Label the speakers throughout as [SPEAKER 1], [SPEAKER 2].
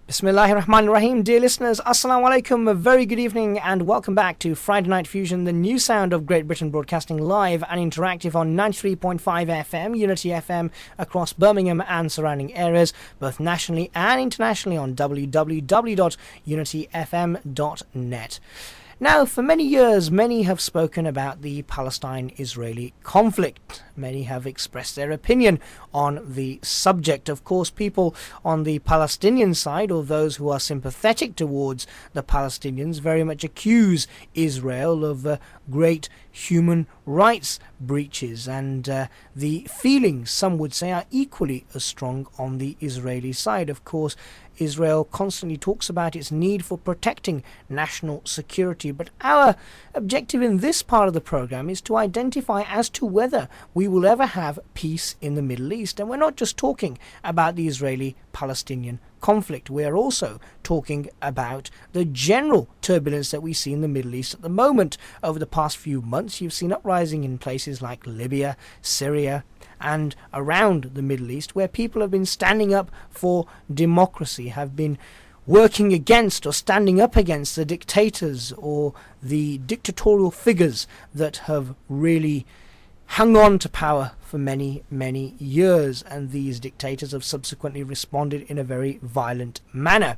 [SPEAKER 1] Bismillahirrahmanirrahim. Dear listeners, Assalamu alaikum, a very good evening and welcome back to Friday Night Fusion, the new sound of Great Britain, broadcasting live and interactive on 93.5 FM, Unity FM across Birmingham and surrounding areas, both nationally and internationally on www.unityfm.net. Now, for many years, many have spoken about the Palestine-Israeli conflict. Many have expressed their opinion on the subject. Of course, people on the Palestinian side, or those who are sympathetic towards the Palestinians, very much accuse Israel of great human rights breaches, and the feelings, some would say, are equally as strong on the Israeli side. Of course, Israel constantly talks about its need for protecting national security, but our objective in this part of the program is to identify as to whether we will ever have peace in the Middle East. And we're not just talking about the Israeli-Palestinian conflict, we are also talking about the general turbulence that we see in the Middle East at the moment. Over the past few months, you've seen uprising in places like Libya, Syria, and around the Middle East, where people have been standing up for democracy, have been working against or standing up against the dictators or the dictatorial figures that have really hung on to power for many, many years, and these dictators have subsequently responded in a very violent manner.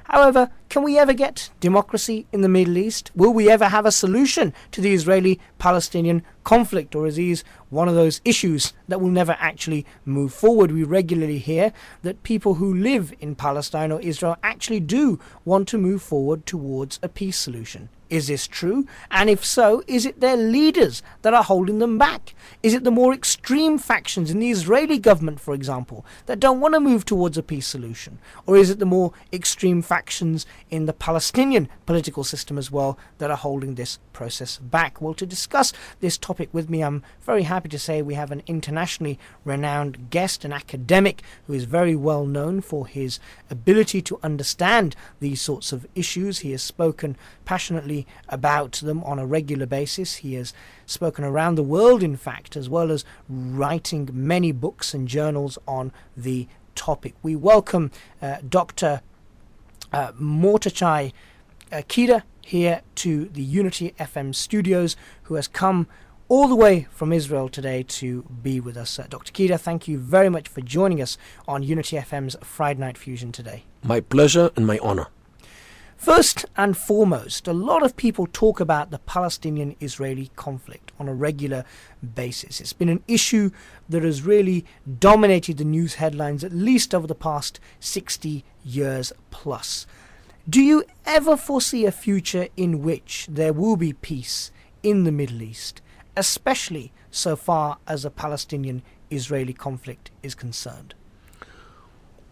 [SPEAKER 1] However, can we ever get democracy in the Middle East? Will we ever have a solution to the Israeli-Palestinian conflict, or is these one of those issues that will never actually move forward? We regularly hear that people who live in Palestine or Israel actually do want to move forward towards a peace solution. Is this true? And if so, is it their leaders that are holding them back? Is it the more extreme factions in the Israeli government, for example, that don't want to move towards a peace solution? Or is it the more extreme factions in the Palestinian political system as well that are holding this process back? Well, to discuss this topic with me, I'm very happy to say we have an internationally renowned guest, an academic who is very well known for his ability to understand these sorts of issues. He has spoken passionately about them on a regular basis. He has spoken around the world, in fact, as well as writing many books and journals on the topic. We welcome Dr. Mordechai Kedar here to the Unity FM studios, who has come all the way from Israel today to be with us. Dr. Kedar, thank you very much for joining us on Unity FM's Friday Night Fusion today.
[SPEAKER 2] My pleasure and my honor.
[SPEAKER 1] First and foremost, a lot of people talk about the Palestinian-Israeli conflict on a regular basis. It's been an issue that has really dominated the news headlines, at least over the past 60 years plus. Do you ever foresee a future in which there will be peace in the Middle East, especially so far as the Palestinian-Israeli conflict is concerned?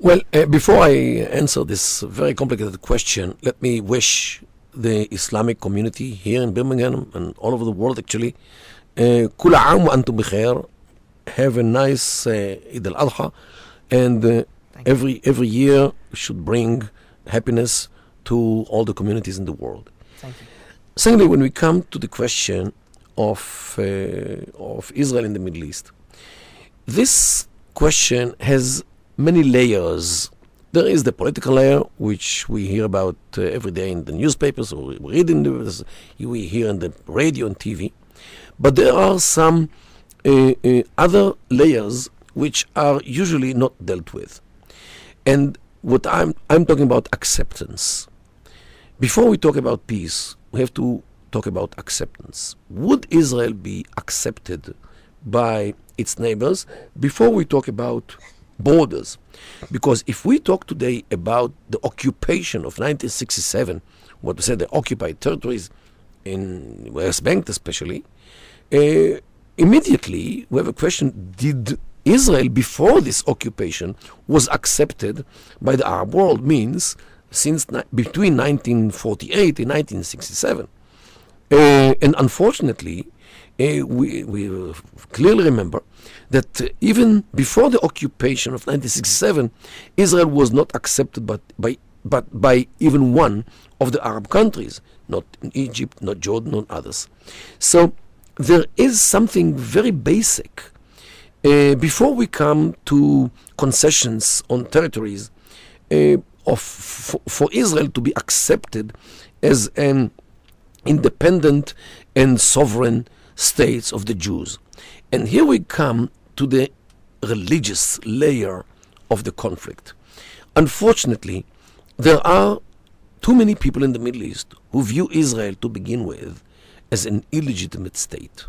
[SPEAKER 2] Well, before I answer this very complicated question, let me wish the Islamic community here in Birmingham and all over the world, actually, كل عام وأنتم بخير. Have a nice Eid al-Adha, and every year should bring happiness to all the communities in the world.
[SPEAKER 1] Thank you.
[SPEAKER 2] Secondly, when we come to the question of Israel in the Middle East, this question has many layers. There is the political layer, which we hear about every day in the newspapers, or we read in the, we hear in the radio and TV. But there are some other layers which are usually not dealt with. And what I'm talking about acceptance. Before we talk about peace, we have to talk about acceptance. Would Israel be accepted by its neighbors before we talk about borders? Because if we talk today about the occupation of 1967, what we said, the occupied territories in West Bank especially, immediately we have a question: did Israel before this occupation was accepted by the Arab world? Means since between 1948 and 1967. And unfortunately, we clearly remember that even before the occupation of 1967, Israel was not accepted by even one of the Arab countries, not Egypt, not Jordan, not others. So there is something very basic. Before we come to concessions on territories, for Israel to be accepted as an independent and sovereign states of the Jews. And here we come to the religious layer of the conflict. Unfortunately, there are too many people in the Middle East who view Israel to begin with as an illegitimate state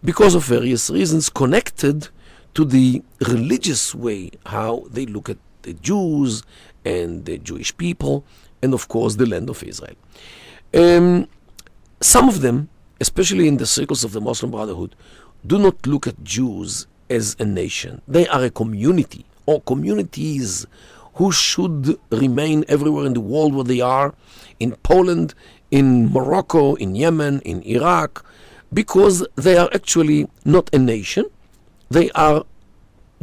[SPEAKER 2] because of various reasons connected to the religious way how they look at the Jews and the Jewish people and of course the land of Israel. Some of them, especially in the circles of the Muslim Brotherhood, do not look at Jews as a nation. They are a community or communities who should remain everywhere in the world where they are, in Poland, in Morocco, in Yemen, in Iraq, because they are actually not a nation. They are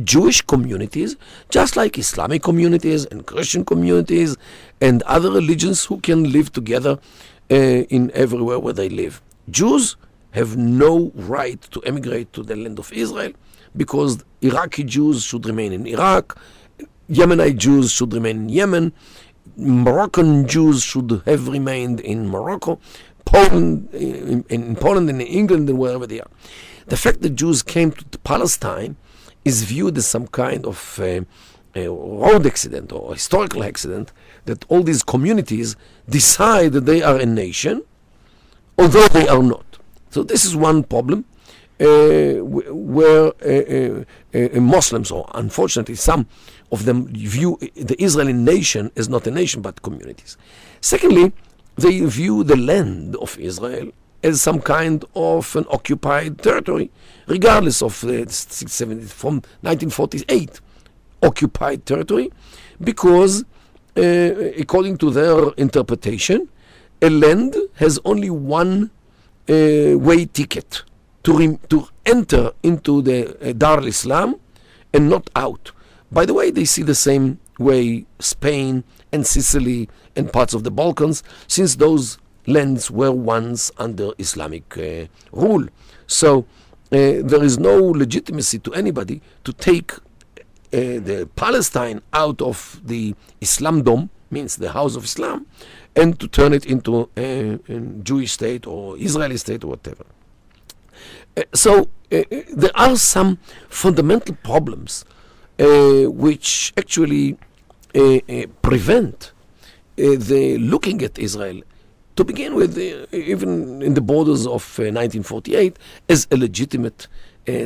[SPEAKER 2] Jewish communities, just like Islamic communities and Christian communities and other religions who can live together in everywhere where they live. Jews have no right to emigrate to the land of Israel because Iraqi Jews should remain in Iraq, Yemenite Jews should remain in Yemen, Moroccan Jews should have remained in Morocco, in Poland and in England and wherever they are. The fact that Jews came to Palestine is viewed as some kind of road accident or historical accident, that all these communities decide that they are a nation, although they are not. So this is one problem where Muslims, or unfortunately some of them, view the Israeli nation as not a nation but communities. Secondly, they view the land of Israel as some kind of an occupied territory, regardless of the 670 from 1948 occupied territory, because according to their interpretation, a land has only one way ticket to enter into the Dar al-Islam and not out. By the way, they see the same way Spain and Sicily and parts of the Balkans, since those lands were once under Islamic rule. So there is no legitimacy to anybody to take the Palestine out of the Islam Dome, means the House of Islam, and to turn it into a Jewish state or Israeli state or whatever. So there are some fundamental problems which actually prevent the looking at Israel, to begin with, even in the borders of 1948, as a legitimate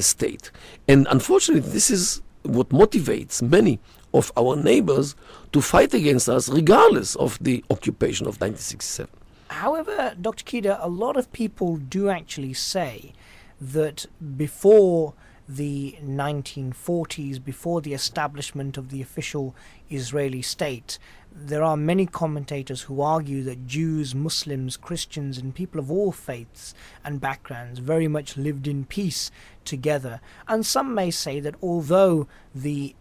[SPEAKER 2] state. And unfortunately, this is what motivates many of our neighbors to fight against us, regardless of the occupation of 1967.
[SPEAKER 1] However, Dr. Kedar, a lot of people do actually say that before the 1940s, before the establishment of the official Israeli state, there are many commentators who argue that Jews, Muslims, Christians, and people of all faiths and backgrounds very much lived in peace together. And some may say that although the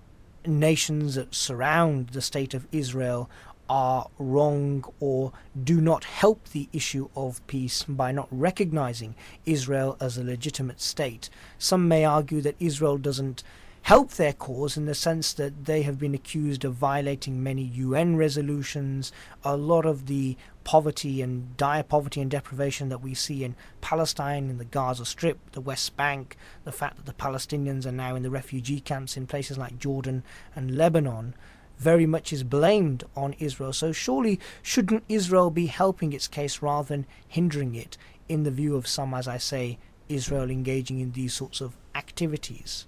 [SPEAKER 1] nations that surround the state of Israel are wrong or do not help the issue of peace by not recognizing Israel as a legitimate state, some may argue that Israel doesn't help their cause in the sense that they have been accused of violating many UN resolutions. A lot of the poverty and dire poverty and deprivation that we see in Palestine, in the Gaza Strip, the West Bank, the fact that the Palestinians are now in the refugee camps in places like Jordan and Lebanon, very much is blamed on Israel. So surely shouldn't Israel be helping its case rather than hindering it, in the view of some, as I say, Israel engaging in these sorts of activities?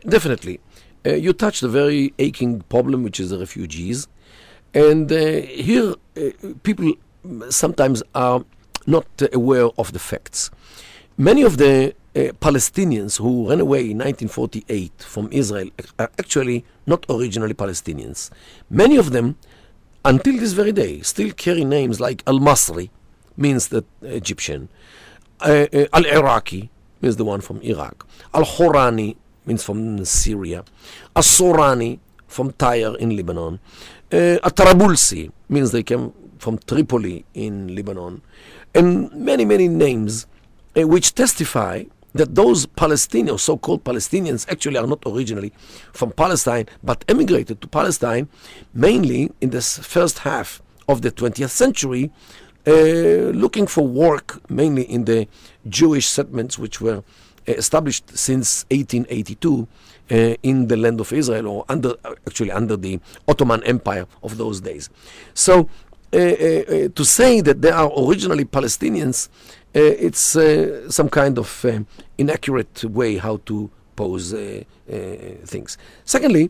[SPEAKER 2] Definitely. You touched a very aching problem, which is the refugees. And here people sometimes are not aware of the facts. Many of the Palestinians who ran away in 1948 from Israel are actually not originally Palestinians. Many of them, until this very day, still carry names like Al-Masri, means that Egyptian, Al-Iraqi, means the one from Iraq, Al-Khurani, means from Syria, Al-Surani, from Tyre in Lebanon, Al-Tarabulsi, means they came from Tripoli in Lebanon, and many, many names which testify that those Palestinians, so-called Palestinians, actually are not originally from Palestine, but emigrated to Palestine mainly in this first half of the 20th century, looking for work mainly in the Jewish settlements which were established since 1882 in the land of Israel, or under the Ottoman Empire of those days. So to say that they are originally Palestinians, it's some kind of inaccurate way how to pose things. Secondly,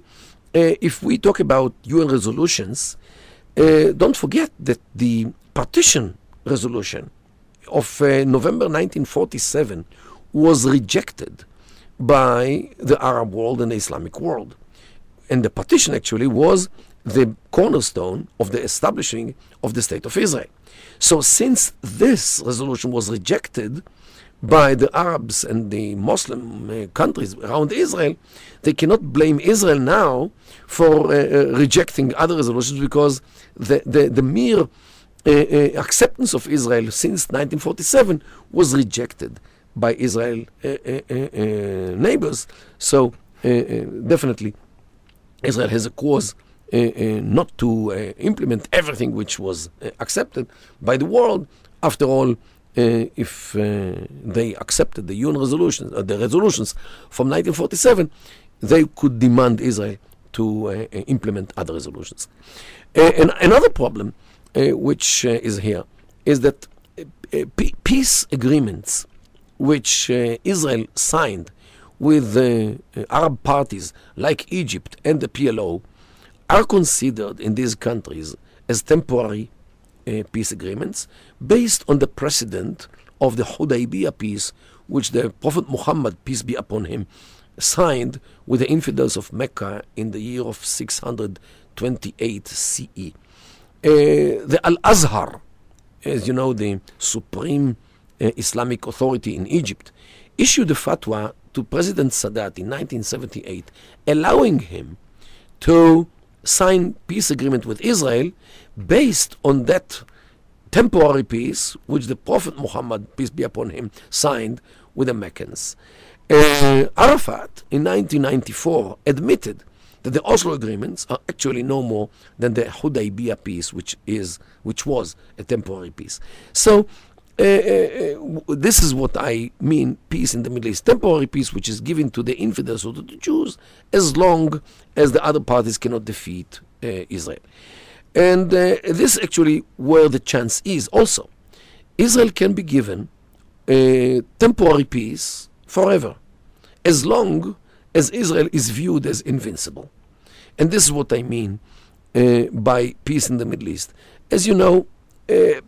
[SPEAKER 2] if we talk about UN resolutions, don't forget that the partition resolution of November 1947 was rejected by the Arab world and the Islamic world. And the partition actually was the cornerstone of the establishing of the State of Israel. So since this resolution was rejected by the Arabs and the Muslim countries around Israel, they cannot blame Israel now for rejecting other resolutions, because the mere acceptance of Israel since 1947 was rejected by Israel neighbors. So definitely Israel has a cause not to implement everything which was accepted by the world. After all, if they accepted the UN resolutions, the resolutions from 1947, they could demand Israel to implement other resolutions. And another problem which is here is that peace agreements which Israel signed with Arab parties like Egypt and the PLO are considered in these countries as temporary peace agreements based on the precedent of the Hudaybiyah peace, which the Prophet Muhammad, peace be upon him, signed with the infidels of Mecca in the year of 628 CE. The Al-Azhar, as you know, the supreme Islamic authority in Egypt, issued a fatwa to President Sadat in 1978, allowing him to sign peace agreement with Israel based on that temporary peace which the Prophet Muhammad, peace be upon him, signed with the Meccans. Arafat in 1994 admitted that the Oslo agreements are actually no more than the Hudaybiyah peace, which was a temporary peace. So this is what I mean, peace in the Middle East. Temporary peace which is given to the infidels or to the Jews as long as the other parties cannot defeat Israel. And this actually where the chance is also. Israel can be given a temporary peace forever, as long as Israel is viewed as invincible. And this is what I mean by peace in the Middle East. As you know,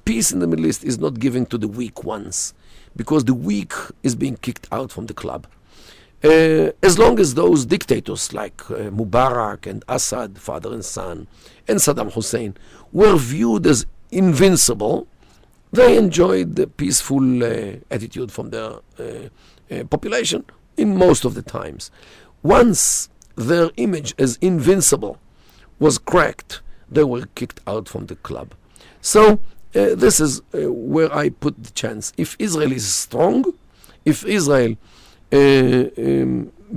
[SPEAKER 2] peace in the Middle East is not given to the weak ones, because the weak is being kicked out from the club. As long as those dictators like Mubarak and Assad, father and son, and Saddam Hussein were viewed as invincible, they enjoyed the peaceful attitude from their population in most of the times. Once their image as invincible was cracked, they were kicked out from the club. So this is where I put the chance. If Israel is strong, if Israel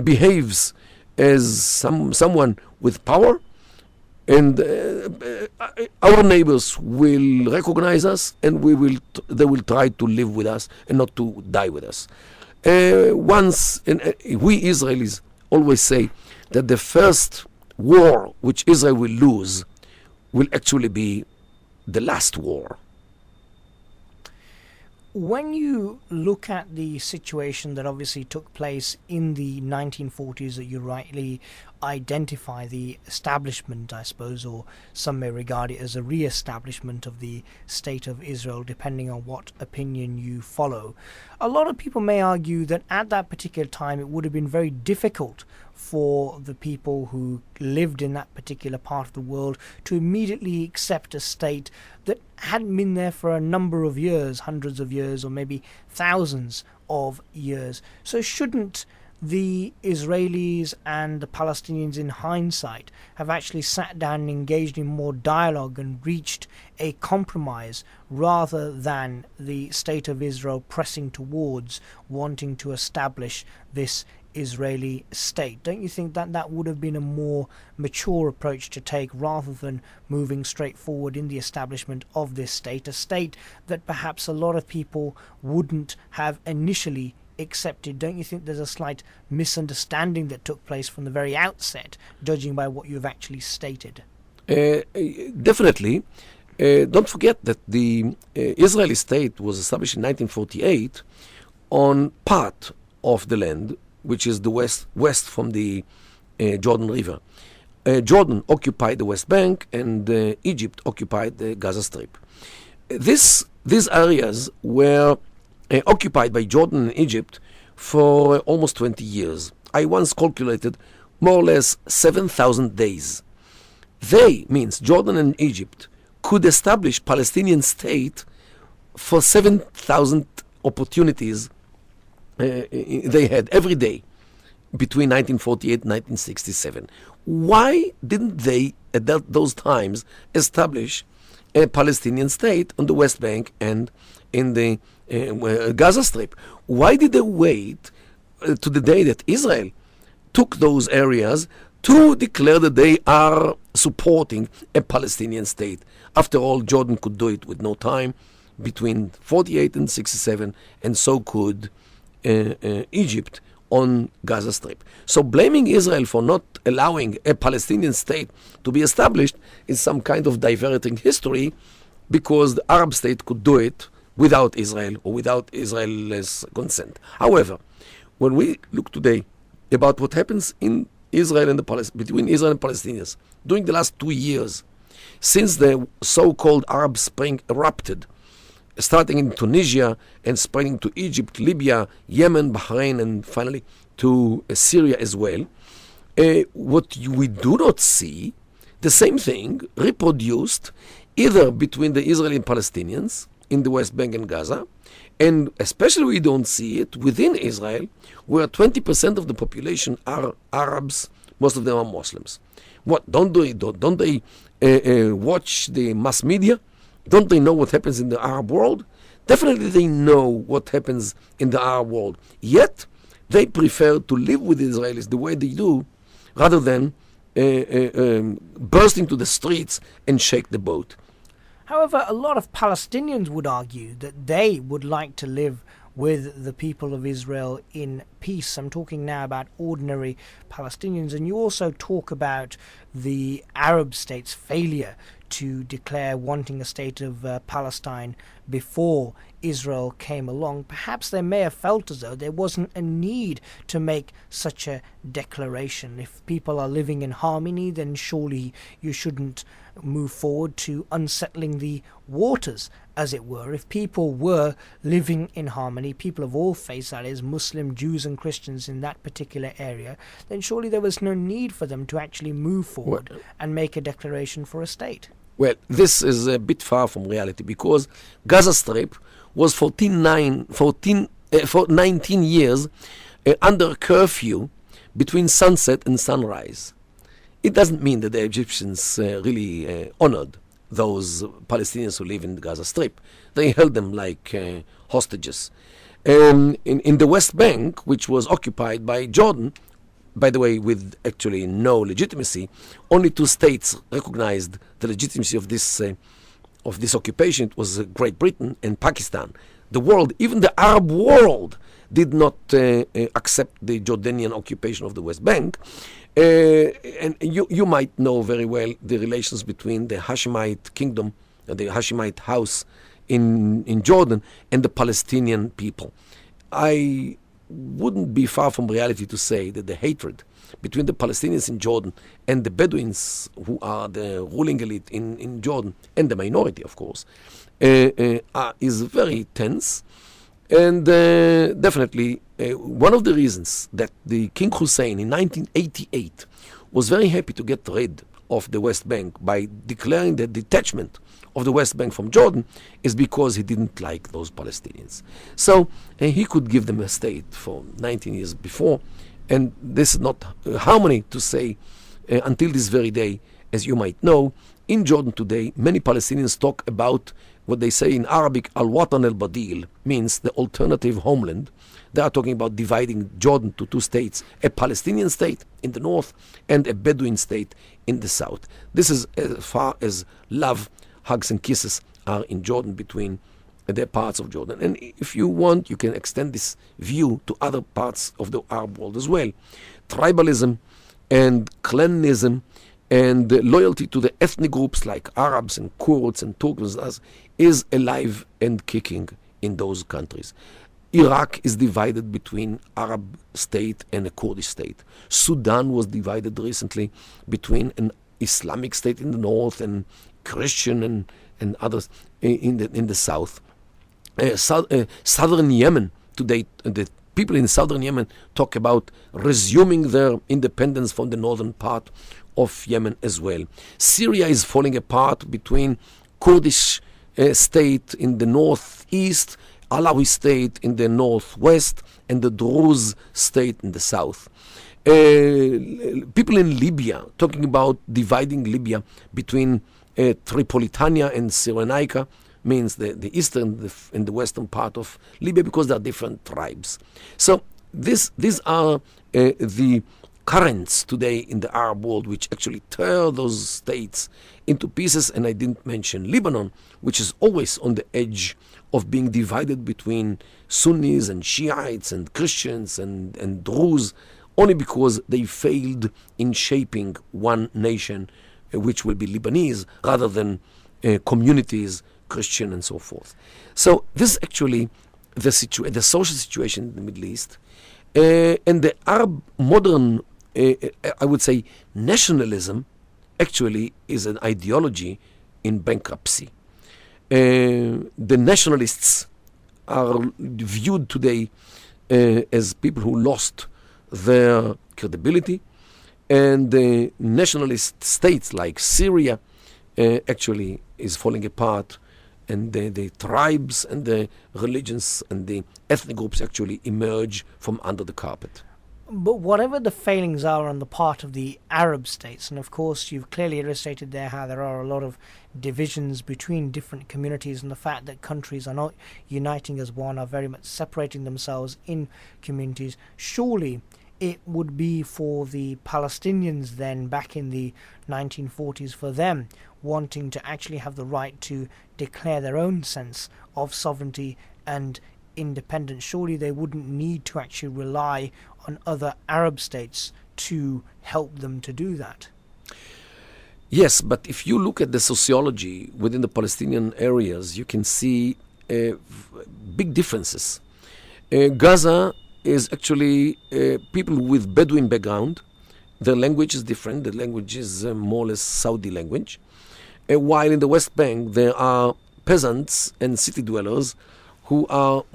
[SPEAKER 2] behaves as someone with power, and our neighbors will recognize us, and they will try to live with us and not to die with us. We Israelis always say that the first war which Israel will lose will actually be the last war.
[SPEAKER 1] When you look at the situation that obviously took place in the 1940s, that you rightly identify the establishment, I suppose, or some may regard it as a re-establishment of the State of Israel, depending on what opinion you follow, a lot of people may argue that at that particular time it would have been very difficult for the people who lived in that particular part of the world to immediately accept a state that hadn't been there for a number of years, hundreds of years, or maybe thousands of years. So shouldn't the Israelis and the Palestinians in hindsight have actually sat down and engaged in more dialogue and reached a compromise rather than the state of Israel pressing towards wanting to establish this Israeli state? Don't you think that that would have been a more mature approach to take rather than moving straight forward in the establishment of this state, a state that perhaps a lot of people wouldn't have initially accepted? Don't you think there's a slight misunderstanding that took place from the very outset, judging by what you've actually stated?
[SPEAKER 2] Definitely. Don't forget that the Israeli state was established in 1948 on part of the land, which is the west from the Jordan River. Jordan occupied the West Bank, and Egypt occupied the Gaza Strip. These areas were occupied by Jordan and Egypt for almost 20 years. I once calculated more or less 7,000 days. They, means Jordan and Egypt, could establish Palestinian state for 7,000 opportunities they had every day between 1948 and 1967. Why didn't they, at those times, establish a Palestinian state on the West Bank and in the Gaza Strip? Why did they wait to the day that Israel took those areas to declare that they are supporting a Palestinian state? After all, Jordan could do it with no time between 48 and 67, and so could Egypt on Gaza Strip. So blaming Israel for not allowing a Palestinian state to be established is some kind of diverting history, because the Arab state could do it without Israel or without Israel's consent. However, when we look today about what happens in Israel and between Israel and Palestinians during the last 2 years, since the so-called Arab Spring erupted, starting in Tunisia and spreading to Egypt, Libya, Yemen, Bahrain, and finally to Syria as well, what we do not see, the same thing reproduced either between the Israeli and Palestinians in the West Bank and Gaza, and especially we don't see it within Israel, where 20% of the population are Arabs, most of them are Muslims. What, don't they watch the mass media? Don't they know what happens in the Arab world? Definitely they know what happens in the Arab world. Yet, they prefer to live with the Israelis the way they do, rather than burst into the streets and shake the boat.
[SPEAKER 1] However, a lot of Palestinians would argue that they would like to live with the people of Israel in peace. I'm talking now about ordinary Palestinians, and you also talk about the Arab states' failure to declare wanting a state of Palestine before Israel came along. Perhaps they may have felt as though there wasn't a need to make such a declaration. If people are living in harmony, then surely you shouldn't move forward to unsettling the waters, as it were. If people were living in harmony, people of all faiths, that is, Muslim, Jews and Christians in that particular area, then surely there was no need for them to actually move forward and make a declaration for a state.
[SPEAKER 2] Well, this is a bit far from reality, because Gaza Strip was for 19 years under curfew between sunset and sunrise. It doesn't mean that the Egyptians really honored those Palestinians who live in the Gaza Strip. They held them like hostages. In the West Bank, which was occupied by Jordan, by the way, with actually no legitimacy, only 2 states recognized the legitimacy of this occupation. It was Great Britain and Pakistan. The world, even the Arab world, did not accept the Jordanian occupation of the West Bank. And you might know very well the relations between the Hashemite kingdom, the Hashemite house in Jordan, and the Palestinian people. I wouldn't be far from reality to say that the hatred between the Palestinians in Jordan and the Bedouins, who are the ruling elite in Jordan, and the minority, of course, is very tense. And definitely one of the reasons that the King Hussein in 1988 was very happy to get rid of the West Bank by declaring the detachment of the West Bank from Jordan is because he didn't like those Palestinians. So he could give them a state for 19 years before, And this is not harmony to say until this very day, as you might know, in Jordan today, many Palestinians talk about what they say in Arabic, al-Watan al-Badil, means the alternative homeland. They are talking about dividing Jordan to two states, a Palestinian state in the north and a Bedouin state in the south. This is as far as love, hugs and kisses are in Jordan between the parts of Jordan. And if you want, you can extend this view to other parts of the Arab world as well. Tribalism and clanism and loyalty to the ethnic groups like Arabs and Kurds and Turks is alive and kicking in those countries. Iraq is divided between Arab state and a Kurdish state. Sudan was divided recently between an Islamic state in the north and Christian and others in the south. Southern Yemen today, the people in southern Yemen talk about resuming their independence from the northern part of Yemen as well. Syria is falling apart between Kurdish state in the northeast, Alawi state in the northwest, and the Druze state in the south. People in Libya talking about dividing Libya between Tripolitania and Cyrenaica, means the eastern and the western part of Libya, because there are different tribes. So these are the currents today in the Arab world which actually tear those states into pieces. And I didn't mention Lebanon, which is always on the edge of being divided between Sunnis and Shiites and Christians and Druze, only because they failed in shaping one nation, which will be Lebanese, rather than communities, Christian and so forth. So this is actually the social situation in the Middle East. And the Arab modern, I would say, nationalism actually is an ideology in bankruptcy. The nationalists are viewed today as people who lost their credibility, and the nationalist states like Syria actually is falling apart, and the tribes and the religions and the ethnic groups actually emerge from under the carpet.
[SPEAKER 1] But whatever the failings are on the part of the Arab states, and of course you've clearly illustrated there how there are a lot of divisions between different communities, and the fact that countries are not uniting as one, are very much separating themselves in communities, surely it would be for the Palestinians then back in the 1940s, for them wanting to actually have the right to declare their own sense of sovereignty and independence. Surely they wouldn't need to actually rely on other Arab states to help them to do that.
[SPEAKER 2] Yes, but if you look at the sociology within the Palestinian areas, you can see big differences. Gaza is actually people with Bedouin background. Their language is different. The language is more or less Saudi language. While in the West Bank, there are peasants and city dwellers who are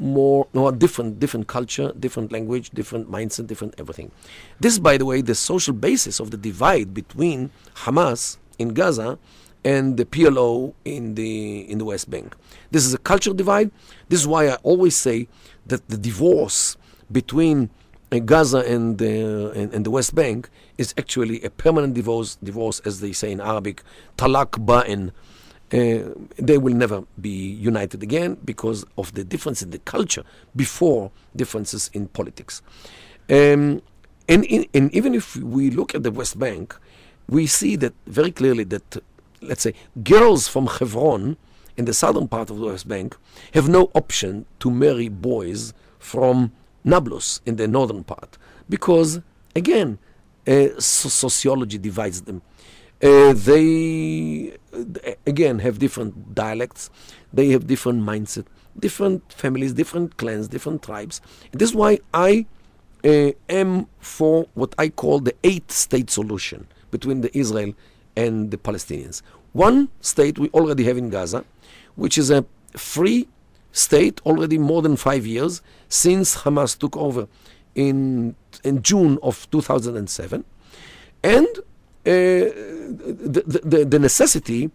[SPEAKER 2] different culture, different language, different mindset, different everything. This, by the way, the social basis of the divide between Hamas in Gaza and the PLO in the West Bank. This is a cultural divide. This is why I always say that the divorce between Gaza and the West Bank is actually a permanent divorce, as they say in Arabic, talaq ba'in. They will never be united again because of the difference in the culture before differences in politics. And even if we look at the West Bank, we see that very clearly that, let's say, girls from Hebron in the southern part of the West Bank have no option to marry boys from Nablus in the northern part, because, again, sociology divides them. They, again, have different dialects. They have different mindset, different families, different clans, different tribes. And this is why I am for what I call the 8-state solution between the Israel and the Palestinians. One state we already have in Gaza, which is a free state already more than 5 years since Hamas took over in June of 2007. And the necessity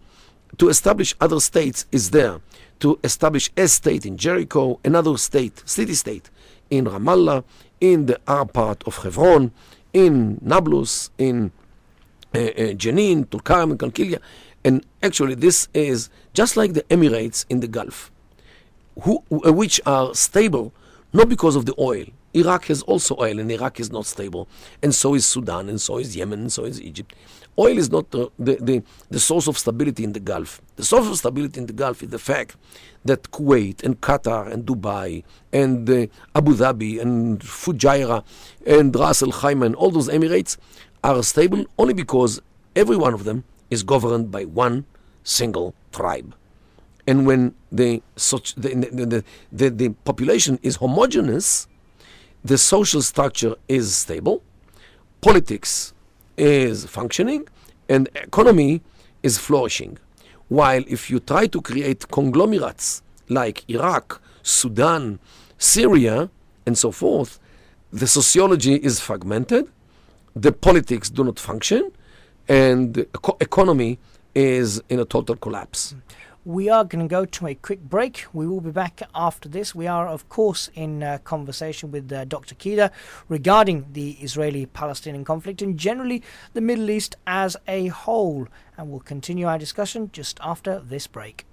[SPEAKER 2] to establish other states is there. To establish a state in Jericho, another state, city-state, in Ramallah, in the Arab part of Hebron, in Nablus, in Jenin, Tulkarm, and Kalkilia. And actually, this is just like the Emirates in the Gulf, which are stable not because of the oil. Iraq has also oil, and Iraq is not stable. And so is Sudan, and so is Yemen, and so is Egypt. Oil is not the source of stability in the Gulf. The source of stability in the Gulf is the fact that Kuwait and Qatar and Dubai and Abu Dhabi and Fujairah and Ras Al Khaimah and all those Emirates are stable only because every one of them is governed by one single tribe. And when the population is homogeneous, the social structure is stable, politics is functioning, and economy is flourishing. While if you try to create conglomerates like Iraq, Sudan, Syria, and so forth, the sociology is fragmented, the politics do not function, and the economy is in a total collapse.
[SPEAKER 1] We are going to go to a quick break. We will be back after this. We are, of course, in conversation with Dr. Kedar regarding the Israeli-Palestinian conflict and generally the Middle East as a whole. And we'll continue our discussion just after this break.